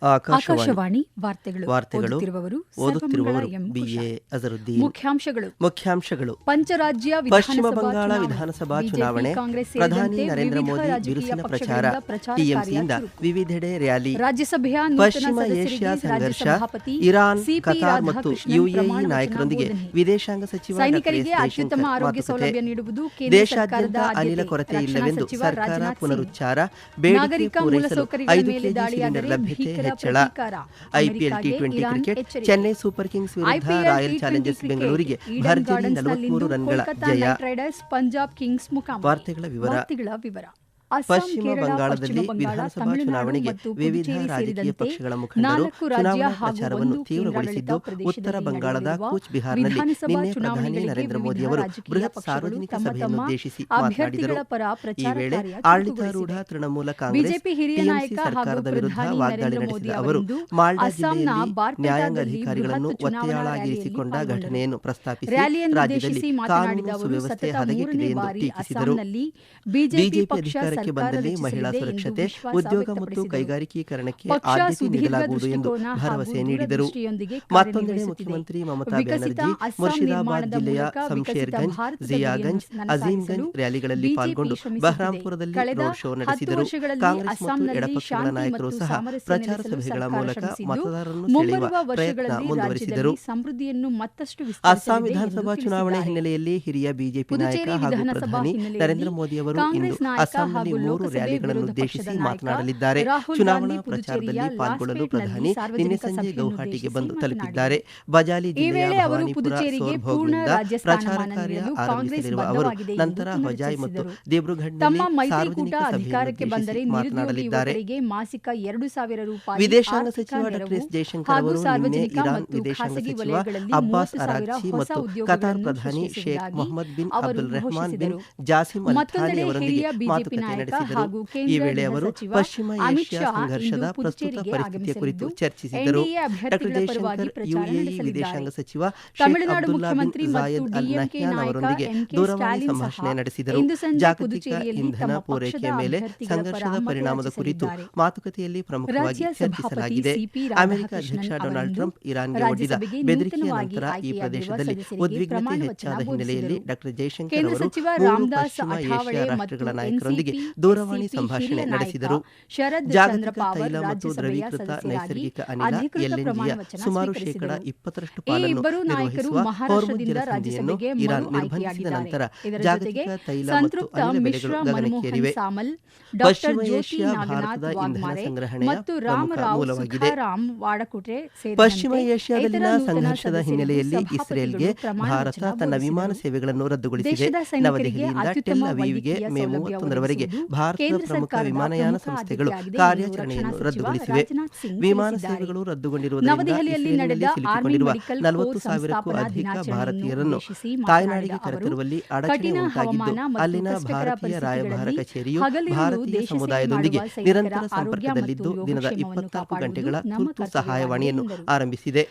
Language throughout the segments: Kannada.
ಆಕಾಶವಾಣಿ ವಾರ್ತೆಗಳು ಓದುತ್ತಿರುವವರು BA ಅಜರುದ್ದೀನ್. ಮುಖ್ಯಾಂಶಗಳು. ಪಂಚರಾಜ್ಯ ಪಶ್ಚಿಮ ಬಂಗಾಳ ವಿಧಾನಸಭಾ ಚುನಾವಣೆ, ಪ್ರಧಾನಿ ನರೇಂದ್ರ ಮೋದಿ ಬಿರುಸಿನ ಪ್ರಚಾರ, ಟಿಎಂಸಿಯಿಂದ ವಿವಿಧೆಡೆ ರ್ಯಾಲಿ. ರಾಜ್ಯಸಭೆಯ ಪಶ್ಚಿಮ ಏಷ್ಯಾ ಸಂಘರ್ಷ, ಇರಾನ್, ಕತಾರ್ ಮತ್ತು UAE ನಾಯಕರೊಂದಿಗೆ ವಿದೇಶಾಂಗ ಸಚಿವ ಸೈನಿಕರಿಗೆ ಅತ್ಯುತ್ತಮ ಆರೋಗ್ಯ ಸೌಲಭ್ಯ ನೀಡುವುದು ದೇಶಾದ್ಯಂತ ಅನಿಲ ಕೊರತೆ ಇಲ್ಲವೆಂದು ಸರ್ಕಾರ ಪುನರುಚ್ಚಾರ, ಬೇಡಿಕೆ ಪೂರೈಸಲು 5 ಕೆಜಿ ಸಿಲಿಂಡರ್ ಲಭ್ಯತೆ ಹೆಚ್ಚಳ. IPL T20 cricket, Chennai super Kings ವಿರುದ್ಧ ರಾಯಲ್ ಚಾಲೆಂಜರ್ಸ್ ಬೆಂಗಳೂರಿಗೆ ಭರ್ಜರಿ 43 ರನ್ಗಳ ಜಯ. ಪಂಜಾಬ್ ಕಿಂಗ್ಸ್ ಮುಖಾಮುಖಿ. ವಾರ್ತೆಗಳ ವಿವರ. ಪಶ್ಚಿಮ ಬಂಗಾಳದಲ್ಲಿ ವಿಧಾನಸಭಾ ಚುನಾವಣೆಗೆ ವಿವಿಧ ರಾಜಕೀಯ ಪಕ್ಷಗಳ ಮುಖಂಡರು ಚುನಾವಣಾ ಪ್ರಚಾರವನ್ನು ತೀವ್ರಗೊಳಿಸಿದ್ದು, ಉತ್ತರ ಬಂಗಾಳದ ಕೂಚ್ ಬಿಹಾರ್ನಲ್ಲಿ ನಿನ್ನೆ ಪ್ರಧಾನಿ ನರೇಂದ್ರ ಮೋದಿ ಅವರು ಬೃಹತ್ ಸಾರ್ವಜನಿಕ ಸಭೆಯನ್ನುದ್ದೇಶಿಸಿ ಮಾತನಾಡಿದರು. ಈ ವೇಳೆ ಆಡಳಿತಾರೂಢ ತೃಣಮೂಲ ಕಾಂಗ್ರೆಸ್ ಟಿಎಂಸಿ ಸರ್ಕಾರದ ವಿರುದ್ಧ ವಾಗ್ದಾಳಿ ನಡೆಸಿದ ಅವರು ಮಾಲ್ಡಾ ಜಿಲ್ಲೆಯಲ್ಲಿ ನ್ಯಾಯಾಂಗ ಅಧಿಕಾರಿಗಳನ್ನು ಒತ್ತೆಯಾಳಾಗಿರಿಸಿಕೊಂಡ ಘಟನೆಯನ್ನು ಪ್ರಸ್ತಾಪಿಸಿ ರಾಜ್ಯದಲ್ಲಿ ಕಾನೂನು ಸುವ್ಯವಸ್ಥೆ ಹದಗೆಟ್ಟಿದೆ ಎಂದು ಟೀಕಿಸಿದರು. ಬಿಜೆಪಿ ಅಧಿಕಾರಕ್ಕೆ ಬಂದಲ್ಲಿ ಮಹಿಳಾ ಸುರಕ್ಷತೆ, ಉದ್ಯೋಗ ಮತ್ತು ಕೈಗಾರಿಕೀಕರಣಕ್ಕೆ ಆದ್ಯತೆ ನೀಡಲಾಗುವುದು ಎಂದು ಭರವಸೆ ನೀಡಿದರು. ಮತ್ತೊಂದೆಡೆ ಮುಖ್ಯಮಂತ್ರಿ ಮಮತಾ ಬ್ಯಾನರ್ಜಿ ಮುರ್ಷಿದಾಬಾದ್ ಜಿಲ್ಲೆಯ ಶಂಶೇರ್ಗಂಜ್, ಜಿಯಾಗಂಜ್, ಅಜೀಂಗಂಜ್ ರ್ಯಾಲಿಗಳಲ್ಲಿ ಪಾಲ್ಗೊಂಡು ಬಹರಾಂಪುರದಲ್ಲಿ ರೋಡ್ ಶೋ ನಡೆಸಿದರು. ಕಾಂಗ್ರೆಸ್ ಮತ್ತು ಎಡಪಕ್ಷಗಳ ನಾಯಕರು ಸಹ ಪ್ರಚಾರ ಸಭೆಗಳ ಮೂಲಕ ಮತದಾರರನ್ನು ಸೆಳೆಯುವ ಪ್ರಯತ್ನ ಮುಂದುವರಿಸಿದರು. ಅಸ್ಸಾಂ ವಿಧಾನಸಭಾ ಚುನಾವಣೆ ಹಿನ್ನೆಲೆಯಲ್ಲಿ ಹಿರಿಯ ಬಿಜೆಪಿ ನಾಯಕ ಹಾಗೂ ಪ್ರಧಾನಿ ನರೇಂದ್ರ ಮೋದಿ ಅವರು ಇಂದು ಅಸ್ಸಾಂನಲ್ಲಿ 3 ರ್ಯಾಲಿಗಳನ್ನುದ್ದೇಶಿಸಿ ಮಾತನಾಡಲಿದ್ದಾರೆ. ಚುನಾವಣಾ ಪ್ರಚಾರದಲ್ಲಿ ಪಾಲ್ಗೊಳ್ಳಲು ಪ್ರಧಾನಿ ನಿನ್ನೆ ಸಂಜೆ ಗೌಹಾಟಿಗೆ ಬಂದು ತಲುಪಿದ್ದಾರೆ. ಬಜಾಲಿ ಜಿಲ್ಲೆಯ ಭವಾನಿಪುರ ಸೋರ್ಭೋಗ್ನಿಂದ ಪ್ರಚಾರ ಕಾರ್ಯ ಆರಂಭಿಸಲಿರುವ ಅವರು ನಂತರ ಹೊಜಾಯ್ ಮತ್ತು ದಿಬ್ರುಘಡ್ನಲ್ಲಿ ಸಾರ್ವಜನಿಕ ಸಭೆಯನ್ನುದ್ದೇಶಿಸಿ ಮಾತನಾಡಲಿದ್ದಾರೆ. ವಿದೇಶಾಂಗ ಸಚಿವ ಡಾ. ಎಸ್. ಜಯಶಂಕರ್ ಅವರು ನಿನ್ನೆ ಇರಾನ್ ವಿದೇಶಾಂಗ ಸಚಿವ ಅಬ್ಬಾಸ್ ಅರಾಗ್ಚಿ ಮತ್ತು ಕತಾರ್ ಪ್ರಧಾನಿ Sheikh Mohammed bin Abdul Rahman bin Jassim Al Thani ಅವರೊಂದಿಗೆ ಮಾತುಕತೆ ನಡೆಸಿದರು. ಈ ವೇಳೆ ಅವರು ಪಶ್ಚಿಮ ಏಷ್ಯಾ ಸಂಘರ್ಷದ ಪ್ರಸ್ತುತ ಪರಿಸ್ಥಿತಿಯ ಕುರಿತು ಚರ್ಚಿಸಿದರು. ಡಾ. ಜಯಶಂಕರ್ UAE ವಿದೇಶಾಂಗ ಸಚಿವ Sheikh Abdullah bin Zayed Al Nahyan ಅವರೊಂದಿಗೆ ದೂರವಾಣಿ ಸಂಭಾಷಣೆ ನಡೆಸಿದರು. ಜಾಗತಿಕ ಇಂಧನ ಪೂರೈಕೆಯ ಮೇಲೆ ಸಂಘರ್ಷದ ಪರಿಣಾಮದ ಕುರಿತು ಮಾತುಕತೆಯಲ್ಲಿ ಪ್ರಮುಖವಾಗಿ ಚರ್ಚಿಸಲಾಗಿದೆ. ಅಮೆರಿಕ ಅಧ್ಯಕ್ಷ ಡೊನಾಲ್ಡ್ ಟ್ರಂಪ್ ಇರಾನ್ಗೆ ಒಡ್ಡಿದ ಬೆದರಿಕೆಯ ನಂತರ ಈ ಪ್ರದೇಶದಲ್ಲಿ ಉದ್ವಿಗ್ನತೆ ಹೆಚ್ಚಾದ ಹಿನ್ನೆಲೆಯಲ್ಲಿ ಡಾ. ಜಯಶಂಕರ್ ಅವರು 3 ಪಶ್ಚಿಮ ಏಷ್ಯಾ ರಾಷ್ಟ್ರಗಳ ನಾಯಕರೊಂದಿಗೆ ದೂರವಾಣಿ ಸಂಭಾಷಣೆ ನಡೆಸಿದರು. ಜಾಗತಿಕ ತೈಲ ಮತ್ತು ದ್ರವೀಕೃತ ನೈಸರ್ಗಿಕ ಅನಿಲ LNGಯ ಸುಮಾರು 20% ಪಾಲನ್ನು ನಿರ್ವಹಿಸುವ ಹೋರ್ಮುಜ್ ಜಲಸಂಧಿಯನ್ನು ಇರಾನ್ ನಿರ್ಬಂಧಿಸಿದ ನಂತರ ಜಾಗತಿಕ ತೈಲ ಮತ್ತು ಅನಿಲ ಬೆಲೆಗಳು ಗಗನಕ್ಕೇರಿವೆ. ಪಶ್ಚಿಮ ಏಷ್ಯಾ ಭಾರತದ ಇಂಧನ ಸಂಗ್ರಹಣೆಯ ಪ್ರಮುಖ ಮೂಲವಾಗಿದೆ. ಪಶ್ಚಿಮ ಏಷ್ಯಾದಲ್ಲಿನ ಸಂಘರ್ಷದ ಹಿನ್ನೆಲೆಯಲ್ಲಿ ಇಸ್ರೇಲ್ಗೆ ಭಾರತ ತನ್ನ ವಿಮಾನ ಸೇವೆಗಳನ್ನು ರದ್ದುಗೊಳಿಸಿದೆ. ನವದೆಹಲಿಯಿಂದ ಟೆಲ್ ಅವೀವ್ಗೆ ಮೇ 31ರವರೆಗೆ ಭಾರತದ ಪ್ರಮುಖ ವಿಮಾನಯಾನ ಸಂಸ್ಥೆಗಳು ಕಾರ್ಯಾಚರಣೆಯನ್ನು ರದ್ದುಗೊಳಿಸಿವೆ. ವಿಮಾನ ಸೇವೆಗಳು ರದ್ದುಗೊಂಡಿರುವುದರಿಂದ ಇಸ್ರೇಲ್ನಲ್ಲಿ ಸಿಲುಕಿಕೊಂಡಿರುವ 40,000ಕ್ಕೂ ಅಧಿಕ ಭಾರತೀಯರನ್ನು ತಾಯ್ನಾಡಿಗೆ ಕರೆತರುವಲ್ಲಿ ಅಡಚಣೆ ಉಂಟಾಗಿದ್ದು, ಅಲ್ಲಿನ ಭಾರತೀಯ ರಾಯಭಾರ ಕಚೇರಿಯು ಭಾರತೀಯ ಸಮುದಾಯದೊಂದಿಗೆ ನಿರಂತರ ಸಂಪರ್ಕದಲ್ಲಿದ್ದು ದಿನದ 24 ಗಂಟೆಗಳ ತುರ್ತು ಸಹಾಯವಾಣಿಯನ್ನು ಆರಂಭಿಸಿದೆ.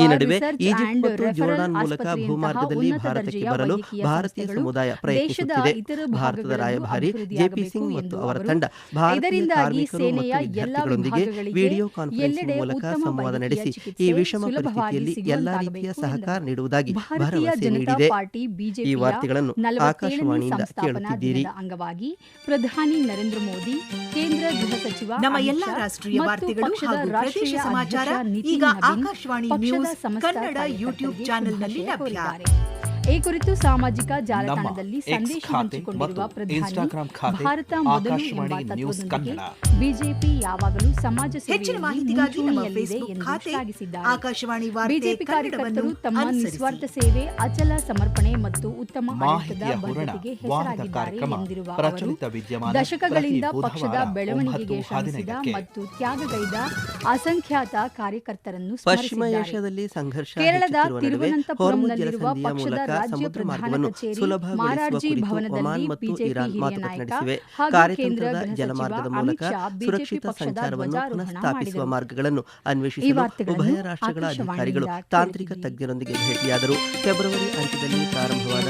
ಈ ನಡುವೆ ಈಜಿಪ್ಟ್ ಮತ್ತು ಜೋರ್ಡಾನ್ ಮೂಲಕ ಭೂಮಾರ್ಗದಲ್ಲಿ ಭಾರತಕ್ಕೆ ಬರಲು ಭಾರತೀಯ ಸಮುದಾಯ ಪ್ರಯತ್ನಿಸುತ್ತಿದೆ. ಭಾರತದ ರಾಯಭಾರಿ ಜೆಪಿ ಸಿಂಗ್ ಮತ್ತು ಅವರ ತಂಡ ಭಾರತೀಯ ಕಾರ್ಮಿಕರು ಮತ್ತು ವಿದ್ಯಾರ್ಥಿಗಳೊಂದಿಗೆ ವಿಡಿಯೋ ಕಾನ್ಫರೆನ್ಸಿಂಗ್ ಮೂಲಕ ಸಂವಾದ ನಡೆಸಿ ಈ ವಿಷಮ ಪರಿಸ್ಥಿತಿಯಲ್ಲಿ ಎಲ್ಲಾ ರೀತಿಯ ಸಹಕಾರ ನೀಡುವುದಾಗಿ ಭರವಸೆ ನೀಡಿದೆ. ಈ ವಾರ್ತೆಗಳನ್ನು ಆಕಾಶವಾಣಿಯಿಂದ ಕೇಳುತ್ತಿದ್ದೀರಿ. ಪ್ರಧಾನಿ ನರೇಂದ್ರ ಮೋದಿ, ಕೇಂದ್ರ ಗೃಹ ಸಚಿವ ನಮ್ಮ ಎಲ್ಲಾ ರಾಷ್ಟ್ರೀಯ ವಾರ್ತೆಗಳು ಹಾಗೂ ಪ್ರದೇಶ ಸಮಾಚಾರ ಈಗ ಆಕಾಶವಾಣಿ ನ್ಯೂಸ್ ಕನ್ನಡ ಯೂಟ್ಯೂಬ್ ಚಾನೆಲ್ನಲ್ಲಿ ಲಭ್ಯ. ಈ ಕುರಿತು ಸಾಮಾಜಿಕ ಜಾಲತಾಣದಲ್ಲಿ ಸಂದೇಶ ಹಂಚಿಕೊಂಡಿರುವ ಪ್ರಧಾನಿ, ಭಾರತ ಮೊದಲು ಎಂಬ ತತ್ವದೊಂದಿಗೆ ಬಿಜೆಪಿ ಯಾವಾಗಲೂ ಸಮಾಜ ಹೆಚ್ಚಿನ ಮಾಹಿತಿಗಾಗಿ ನಮ್ಮ ಫೇಸ್ಬುಕ್ ಖಾತೆ ಆಕಾಶವಾಣಿ ವಾರ್ತೆ ಬಿಜೆಪಿ ಕಾರ್ಯಕರ್ತರು ತಮ್ಮ ನಿಸ್ವಾರ್ಥ ಸೇವೆ, ಅಚಲ ಸಮರ್ಪಣೆ ಮತ್ತು ಉತ್ತಮ ಆಡಳಿತದ ಬದ್ಧತೆಗೆ ಹೆಸರಾಗಿದ್ದಾರೆ ಎಂದಿರುವ ಅವರು ದಶಕಗಳಿಂದ ಪಕ್ಷದ ಬೆಳವಣಿಗೆಗೆ ಶ್ರಮಿಸಿದ ಮತ್ತು ತ್ಯಾಗಗೈದ ಅಸಂಖ್ಯಾತ ಕಾರ್ಯಕರ್ತರನ್ನು ಸ್ಮರಿಸಿದ್ದಾರೆ. ಕೇರಳದ ತಿರುವನಂತಪುರಂನಲ್ಲಿರುವ ಪಕ್ಷದ ರಾಜ್ಯ ಪ್ರಧಾನ ಕಚೇರಿ ಮಾರಾರ್ಜಿ ಭವನದಲ್ಲಿ ಬಿಜೆಪಿ ಹಿರಿಯ ನಾಯಕ ಹಾಗೂ ಕೇಂದ್ರ ಗೃಹ ಸಚಿವ ಅಮಿತ್ ಶಾ ಬಿಜೆಪಿ ಪಕ್ಷದ ಧ್ವಜಾರೋಹಣ ಮಾಡಿದರು. ಮಾರ್ಗಗಳನ್ನು ಅನ್ವೇಷಿಸಲು ಉಭಯ ರಾಷ್ಟ್ರಗಳ ಅಧಿಕಾರಿಗಳು ತಾಂತ್ರಿಕ ತಜ್ಞರೊಂದಿಗೆ ಭೇಟಿಯಾದರು. ಫೆಬ್ರವರಿ ಅಂತ್ಯದಲ್ಲಿ ಪ್ರಾರಂಭವಾದ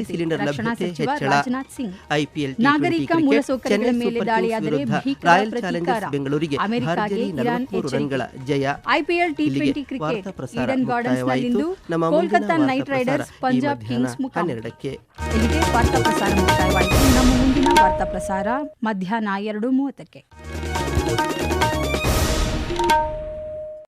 ಆದ್ಯತೆ. ಸಿಲಿಂಡರ್ ರಕ್ಷಣಾ ಲಭ್ಯತೆ ಸಚಿವ ಹೆಚ್ಚಳ. ರಾಜನಾಥ್ ಸಿಂಗ್ ಐಪಿಎಲ್ ನಾಗರಿಕ ಮೂಲಸೌಕರ್ಯಗಳ ಮೇಲೆ ದಾಳಿಯಾದರೆ ಭೀಕರ ರಾಯಲ್ ಪ್ರತೀಕಾರ. ಚಾಲೆಂಜರ್ಸ್ ಬೆಂಗಳೂರಿಗೆ ಅಮೆರಿಕಾಗೆ ಭರ್ಜರಿ ಇರಾನ್ 43 ರನ್ಗಳ ಜಯ. ಐಪಿಎಲ್ ಇಲ್ಲಿಗೆ ಟಿ20 ಕ್ರಿಕೆಟ್ ವಾರ್ತಾ ಪ್ರಸಾರ ಈಡನ್ ಗಾರ್ಡನ್ಸ್ನಲ್ಲಿಂದು ಮುಕ್ತಾಯವಾಯಿತು. ನಮ್ಮ ಮುಂದಿನ ಕೋಲ್ಕತಾ ವಾರ್ತಾ ನೈಟ್ ಪ್ರಸಾರ ರೈಡರ್ಸ್ ಈ ಪಂಜಾಬ್ ಮಧ್ಯಾಹ್ನ ಕಿಂಗ್ಸ್ ಮುಖಾಮುಖಿ. 12ಕ್ಕೆ. ಇಲ್ಲಿಗೆ ವಾರ್ತಾ ಪ್ರಸಾರ ಮುಕ್ತಾಯವಾಯಿತು. ನಮ್ಮ ಮುಂದಿನ ವಾರ್ತಾ ಪ್ರಸಾರ ಮಧ್ಯಾಹ್ನ 2:30ಕ್ಕೆ.